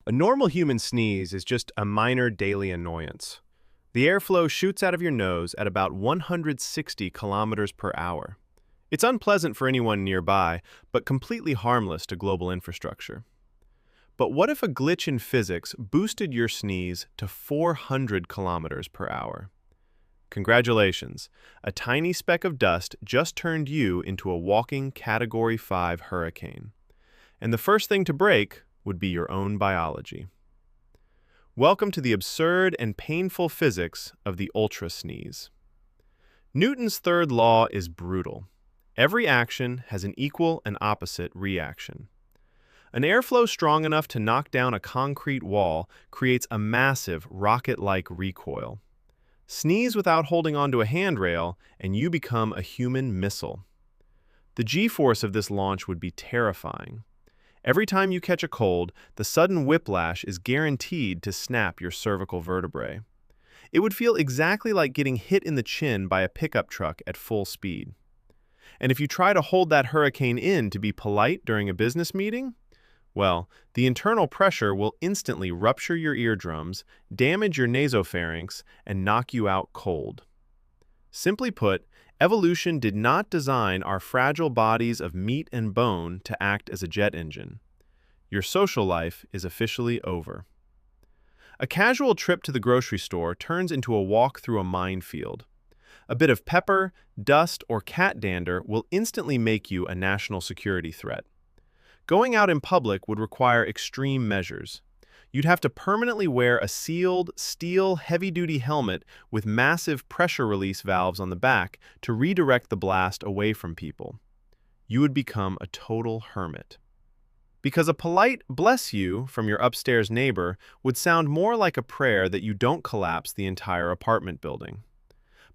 A normal human sneeze is just a minor daily annoyance. The airflow shoots out of your nose at about 160 kilometers per hour. It's unpleasant for anyone nearby, but completely harmless to global infrastructure. But what if a glitch in physics boosted your sneeze to 400 kilometers per hour? Congratulations, a tiny speck of dust just turned you into a walking Category 5 hurricane. And the first thing to break would be your own biology. Welcome to the absurd and painful physics of the ultra sneeze. Newton's third law is brutal. Every action has an equal and opposite reaction. An airflow strong enough to knock down a concrete wall creates a massive rocket-like recoil. Sneeze without holding onto a handrail, and you become a human missile. The G-force of this launch would be terrifying. Every time you catch a cold, the sudden whiplash is guaranteed to snap your cervical vertebrae. It would feel exactly like getting hit in the chin by a pickup truck at full speed. And if you try to hold that hurricane in to be polite during a business meeting, well, the internal pressure will instantly rupture your eardrums, damage your nasopharynx, and knock you out cold. Simply put, evolution did not design our fragile bodies of meat and bone to act as a jet engine. Your social life is officially over. A casual trip to the grocery store turns into a walk through a minefield. A bit of pepper, dust, or cat dander will instantly make you a national security threat. Going out in public would require extreme measures. You'd have to permanently wear a sealed, steel, heavy-duty helmet with massive pressure release valves on the back to redirect the blast away from people. You would become a total hermit. Because a polite "bless you" from your upstairs neighbor would sound more like a prayer that you don't collapse the entire apartment building.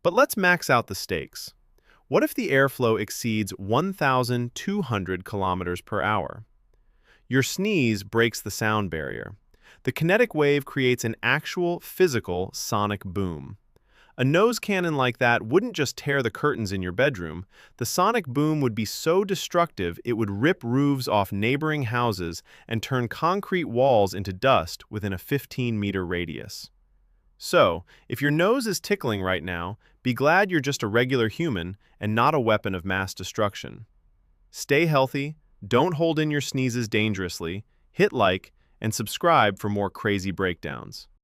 But let's max out the stakes. What if the airflow exceeds 1,200 kilometers per hour? Your sneeze breaks the sound barrier. The kinetic wave creates an actual, physical, sonic boom. A nose cannon like that wouldn't just tear the curtains in your bedroom. The sonic boom would be so destructive it would rip roofs off neighboring houses and turn concrete walls into dust within a 15-meter radius. So, if your nose is tickling right now, be glad you're just a regular human and not a weapon of mass destruction. Stay healthy, don't hold in your sneezes dangerously, hit like, and subscribe for more crazy breakdowns.